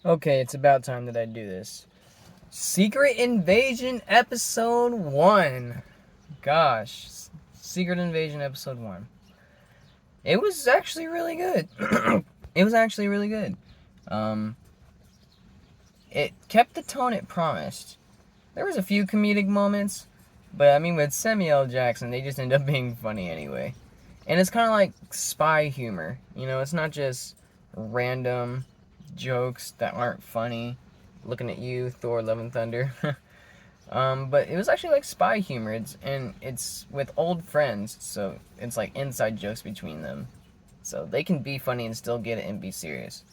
Okay, it's about time that I do this. Secret Invasion Episode 1. Gosh. Secret Invasion Episode 1. It was actually really good. It was actually really good. Um, it kept the tone it promised. There was a few comedic moments, but I mean, with Samuel L. Jackson, they just end up being funny anyway. And it's kind of like spy humor. You know, it's not just random jokes that aren't funny. Looking at you, Thor: Love and Thunder. But it was actually like spy humor. It's with old friends, so it's like inside jokes between them. So they can be funny and still get it and be serious.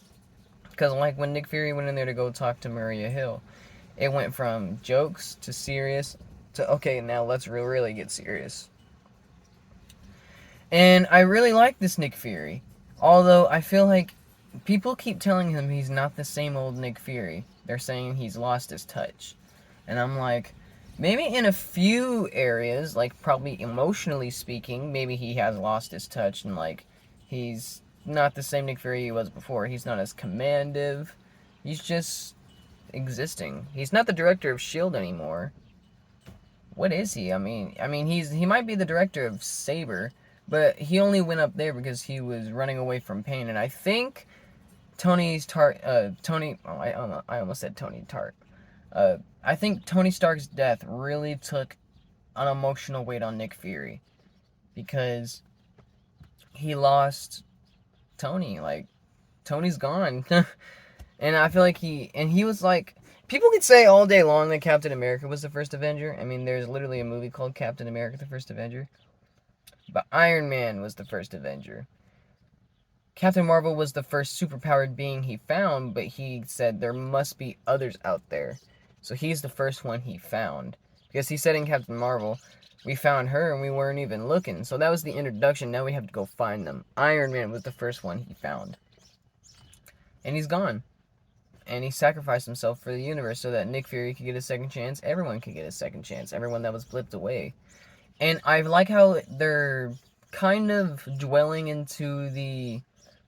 Because like when Nick Fury went in there to go talk to Maria Hill, it went from jokes to serious to okay, now let's really get serious. And I really like this Nick Fury. Although I feel like people keep telling him he's not the same old Nick Fury. They're saying he's lost his touch. And I'm like, maybe in a few areas, like probably emotionally speaking, maybe he has lost his touch and like he's not the same Nick Fury he was before. He's not as commandative. He's just existing. He's not the director of Shield anymore. What is he? I mean, he might be the director of Saber, but he only went up there because he was running away from pain. And I think I almost said Tony Tart. I think Tony Stark's death really took an emotional weight on Nick Fury because he lost Tony. Like Tony's gone, and I feel like he was like people could say all day long that Captain America was the first Avenger. I mean, there's literally a movie called Captain America: The First Avenger, but Iron Man was the first Avenger. Captain Marvel was the first superpowered being he found, but he said there must be others out there. So he's the first one he found. Because he said in Captain Marvel, we found her and we weren't even looking. So that was the introduction. Now we have to go find them. Iron Man was the first one he found. And he's gone. And he sacrificed himself for the universe so that Nick Fury could get a second chance. Everyone could get a second chance. Everyone that was blipped away. And I like how they're kind of dwelling into the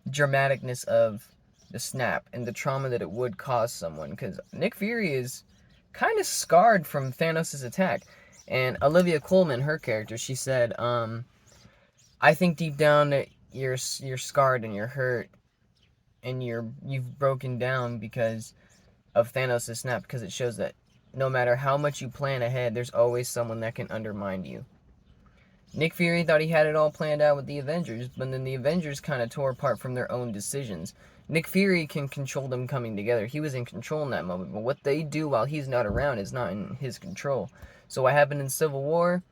dramaticness of the snap and the trauma that it would cause someone because Nick Fury is kind of scarred from Thanos' attack. And Olivia Colman, her character, she said, I think deep down that you're scarred and you're hurt and you've broken down because of Thanos' snap because it shows that no matter how much you plan ahead, there's always someone that can undermine you. Nick Fury thought he had it all planned out with the Avengers, but then the Avengers kind of tore apart from their own decisions. Nick Fury can control them coming together. He was in control in that moment, but what they do while he's not around is not in his control. So what happened in Civil War?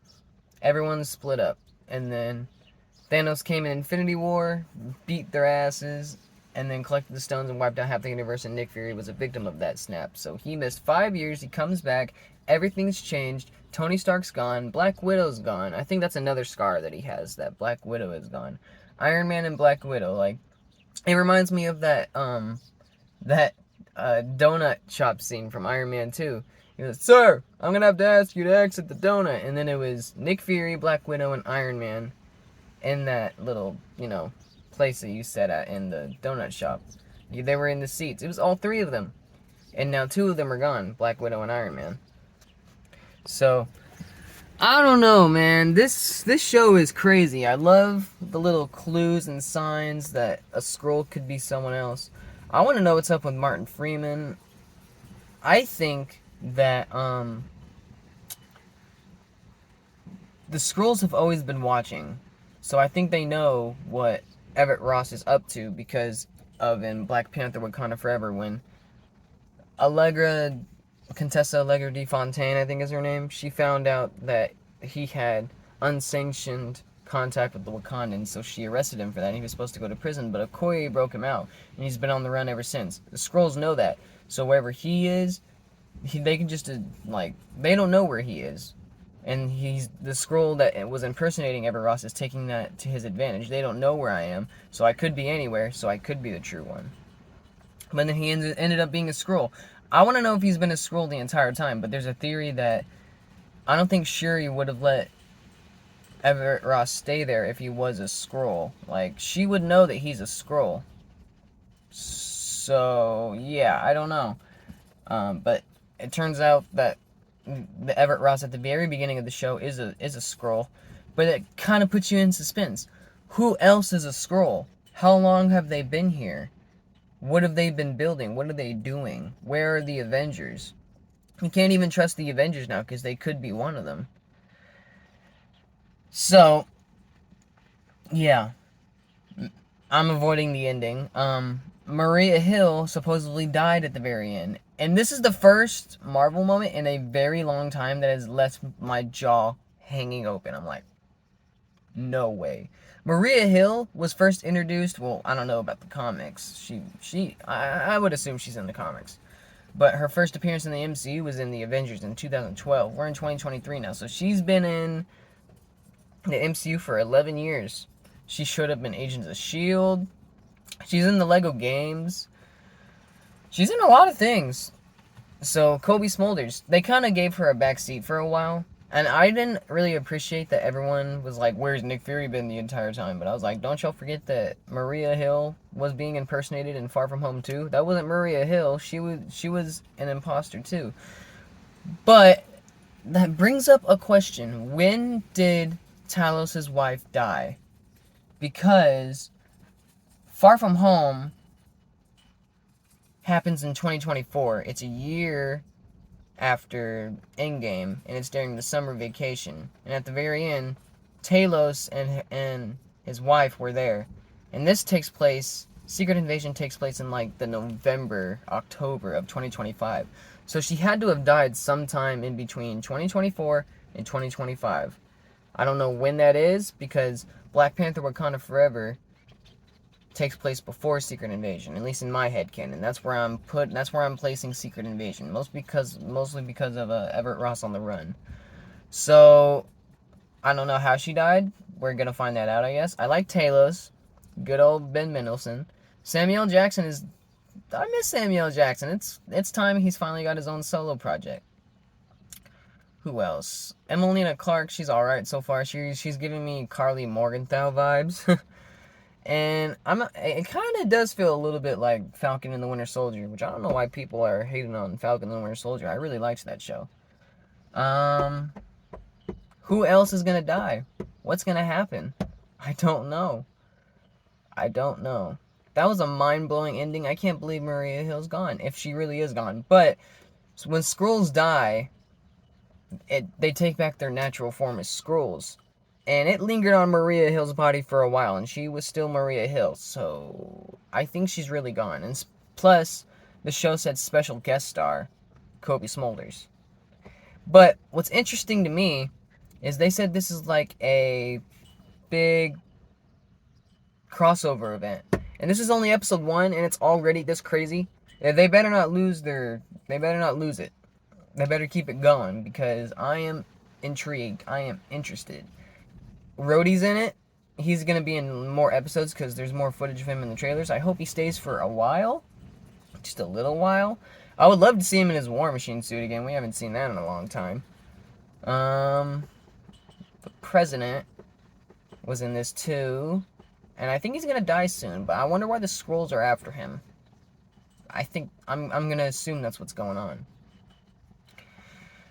Everyone split up. And then Thanos came in Infinity War, beat their asses, and then collected the stones and wiped out half the universe, and Nick Fury was a victim of that snap. So he missed 5 years, he comes back, everything's changed, Tony Stark's gone, Black Widow's gone. I think that's another scar that he has, that Black Widow is gone. Iron Man and Black Widow, like, it reminds me of that donut shop scene from Iron Man 2. He goes, "Sir, I'm gonna have to ask you to exit the donut." And then it was Nick Fury, Black Widow, and Iron Man in that little, place that you sat at in the donut shop. They were in the seats. It was all three of them. And now two of them are gone, Black Widow and Iron Man. So, I don't know, man. This show is crazy. I love the little clues and signs that a scroll could be someone else. I want to know what's up with Martin Freeman. I think that the Skrulls have always been watching. So I think they know what Everett Ross is up to because of in Black Panther Wakanda Forever when Contessa Allegra de Fontaine, I think is her name, she found out that he had unsanctioned contact with the Wakandans, so she arrested him for that. And he was supposed to go to prison, but Okoye broke him out, and he's been on the run ever since. The Skrulls know that, so wherever he is, they can just, they don't know where he is. And he's the Skrull that was impersonating Everett Ross is taking that to his advantage. They don't know where I am, so I could be anywhere, so I could be the true one. But then he ended up being a Skrull. I want to know if he's been a Skrull the entire time, but there's a theory that I don't think Shuri would have let Everett Ross stay there if he was a Skrull. Like, she would know that he's a Skrull. So So, yeah, I don't know. But it turns out that the Everett Ross at the very beginning of the show is a Skrull, but it kind of puts you in suspense. Who else is a Skrull? How long have they been here? What have they been building? What are they doing? Where are the Avengers? You can't even trust the Avengers now because they could be one of them. So, yeah, I'm avoiding the ending. Maria Hill supposedly died at the very end. And this is the first Marvel moment in a very long time that has left my jaw hanging open. I'm like, no way. Maria Hill was first introduced, well, I don't know about the comics. I would assume she's in the comics. But her first appearance in the MCU was in the Avengers in 2012. We're in 2023 now, so she's been in the MCU for 11 years. She showed up in Agents of S.H.I.E.L.D. She's in the Lego games. She's in a lot of things. So, Cobie Smulders, they kind of gave her a backseat for a while. And I didn't really appreciate that everyone was like, where's Nick Fury been the entire time? But I was like, don't y'all forget that Maria Hill was being impersonated in Far From Home too. That wasn't Maria Hill. She was an imposter too. But that brings up a question. When did Talos' wife die? Because Far From Home happens in 2024. It's a year after Endgame, and it's during the summer vacation. And at the very end, Talos and his wife were there. And this takes place, Secret Invasion takes place in like the November, October of 2025. So she had to have died sometime in between 2024 and 2025. I don't know when that is, because Black Panther Wakanda Forever takes place before Secret Invasion, at least in my headcanon. That's where I'm placing Secret Invasion, mostly because of Everett Ross on the run. So I don't know how she died. We're gonna find that out, I guess. I like Talos, good old Ben Mendelsohn. Samuel Jackson is. I miss Samuel Jackson. It's time he's finally got his own solo project. Who else? Emelina Clarke, she's alright so far. She's giving me Carly Morgenthau vibes. And it kind of does feel a little bit like Falcon and the Winter Soldier, which I don't know why people are hating on Falcon and the Winter Soldier. I really liked that show. Who else is gonna die? What's gonna happen? I don't know. That was a mind-blowing ending. I can't believe Maria Hill's gone, if she really is gone. But when Skrulls die, they take back their natural form as Skrulls. And it lingered on Maria Hill's body for a while, and she was still Maria Hill. So I think she's really gone. And plus, the show said special guest star Cobie Smulders. But what's interesting to me is they said this is like a big crossover event. And this is only episode 1, and it's already this crazy. They better not lose it. They better keep it going, because I am intrigued. I am interested. Rhodey's in it. He's going to be in more episodes because there's more footage of him in the trailers. I hope he stays for a while. Just a little while. I would love to see him in his War Machine suit again. We haven't seen that in a long time. The President was in this too. And I think he's going to die soon. But I wonder why the Skrulls are after him. I think I'm going to assume that's what's going on.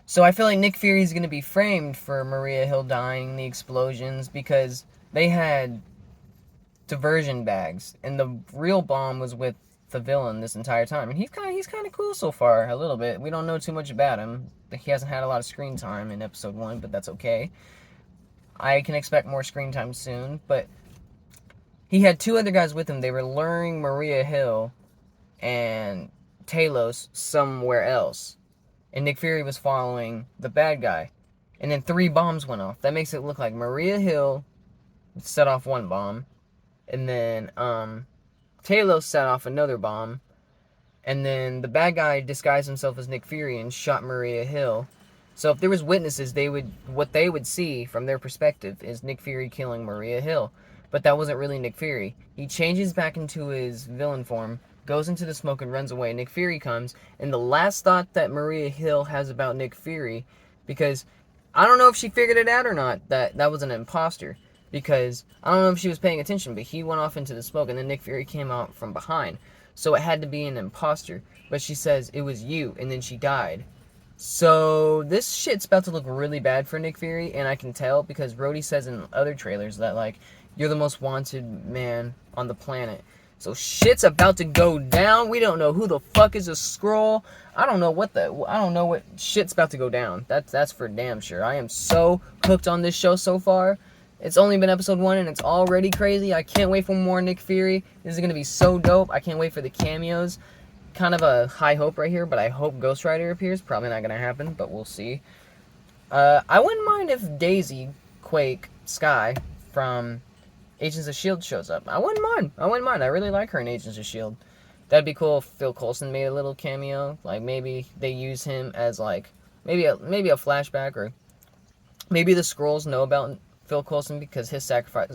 So I feel like Nick Fury is going to be framed for Maria Hill dying, the explosions, because they had diversion bags, and the real bomb was with the villain this entire time. And he's kind of cool so far, a little bit. We don't know too much about him. He hasn't had a lot of screen time in episode 1, but that's okay. I can expect more screen time soon, but he had 2 other guys with him. They were luring Maria Hill and Talos somewhere else. And Nick Fury was following the bad guy. And then 3 bombs went off. That makes it look like Maria Hill set off 1 bomb. And then Talos set off another bomb. And then the bad guy disguised himself as Nick Fury and shot Maria Hill. So if there was witnesses, what they would see from their perspective is Nick Fury killing Maria Hill. But that wasn't really Nick Fury. He changes back into his villain form, goes into the smoke and runs away. Nick Fury comes, and the last thought that Maria Hill has about Nick Fury, because I don't know if she figured it out or not, that was an imposter, because I don't know if she was paying attention, but he went off into the smoke, and then Nick Fury came out from behind. so it had to be an imposter. But she says it was you, and then she died. So this shit's about to look really bad for Nick Fury, and I can tell because Rhodey says in other trailers that, like, you're the most wanted man on the planet. So shit's about to go down. We don't know who the fuck is a Skrull. I don't know what shit's about to go down. That's for damn sure. I am so hooked on this show so far. It's only been episode 1 and it's already crazy. I can't wait for more Nick Fury. This is gonna be so dope. I can't wait for the cameos. Kind of a high hope right here, but I hope Ghost Rider appears. Probably not gonna happen, but we'll see. I wouldn't mind if Daisy, Quake, Skye from Agents of S.H.I.E.L.D. shows up. I wouldn't mind. I really like her in Agents of S.H.I.E.L.D. That'd be cool if Phil Coulson made a little cameo. Like, maybe they use him as, like, maybe a flashback, or maybe the Skrulls know about Phil Coulson because his sacrifice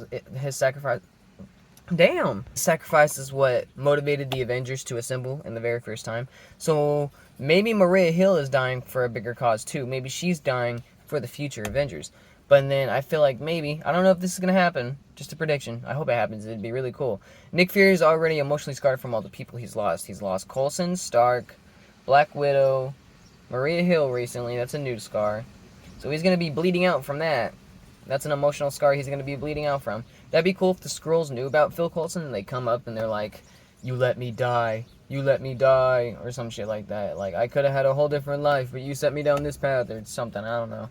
is what motivated the Avengers to assemble in the very first time. So maybe Maria Hill is dying for a bigger cause too. Maybe she's dying for the future Avengers. But then I feel like maybe, I don't know if this is going to happen, just a prediction. I hope it happens. It'd be really cool. Nick Fury is already emotionally scarred from all the people he's lost. He's lost Coulson, Stark, Black Widow, Maria Hill recently. That's a new scar. So he's going to be bleeding out from that. That's an emotional scar he's going to be bleeding out from. That'd be cool if the Skrulls knew about Phil Coulson and they come up and they're like, you let me die, or some shit like that. Like, I could have had a whole different life, but you set me down this path, or something. I don't know.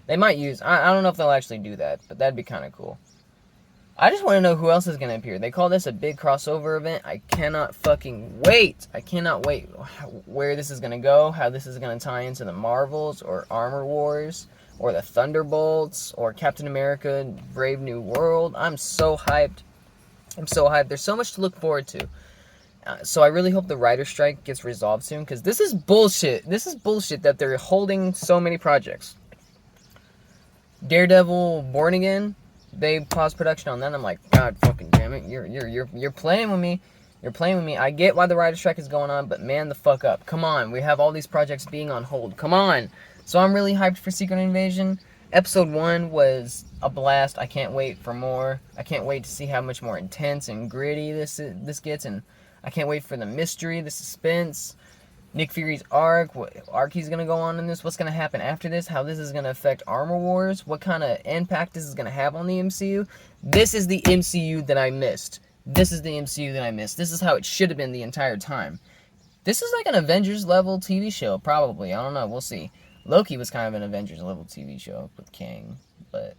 They might use, I don't know if they'll actually do that, but that'd be kind of cool. I just want to know who else is going to appear. They call this a big crossover event. I cannot fucking wait. I cannot wait where this is going to go, how this is going to tie into the Marvels, or Armor Wars, or the Thunderbolts, or Captain America, Brave New World. I'm so hyped. There's so much to look forward to. So I really hope the writer's strike gets resolved soon, because this is bullshit. This is bullshit that they're holding so many projects. Daredevil Born Again, they paused production on that. I'm like, God fucking damn it, you're playing with me. You're playing with me. I get why the writer's strike is going on, but man the fuck up. Come on, we have all these projects being on hold. Come on. So I'm really hyped for Secret Invasion. Episode 1 was a blast. I can't wait for more. I can't wait to see how much more intense and gritty this gets, and I can't wait for the mystery, the suspense, Nick Fury's arc, what arc he's going to go on in this, what's going to happen after this, how this is going to affect Armor Wars, what kind of impact this is going to have on the MCU. This is the MCU that I missed. This is how it should have been the entire time. This is like an Avengers level TV show, probably. I don't know. We'll see. Loki was kind of an Avengers level TV show with Kang, but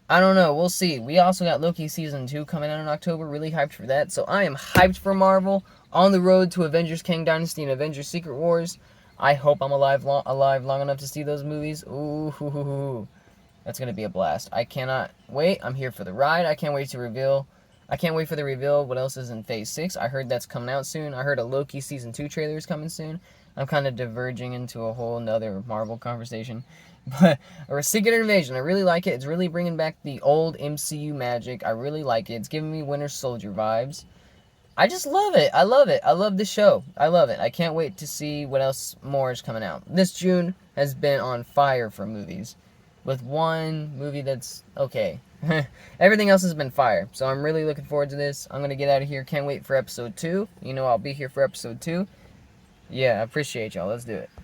I don't know. We'll see. We also got Loki Season 2 coming out in October. Really hyped for that. So I am hyped for Marvel. On the road to Avengers Kang Dynasty and Avengers Secret Wars. I hope I'm alive long enough to see those movies. Ooh, that's going to be a blast. I cannot wait. I'm here for the ride. I can't wait for the reveal what else is in Phase 6. I heard that's coming out soon. I heard a Loki Season 2 trailer is coming soon. I'm kind of diverging into a whole nother Marvel conversation. But, or Secret Invasion, I really like it. It's really bringing back the old MCU magic. I really like it. It's giving me Winter Soldier vibes. I just love it. I love it. I love this show. I love it. I can't wait to see what else more is coming out. This June has been on fire for movies. With one movie that's okay. Everything else has been fire. So I'm really looking forward to this. I'm going to get out of here. Can't wait for episode 2. You know I'll be here for episode 2. Yeah, I appreciate y'all. Let's do it.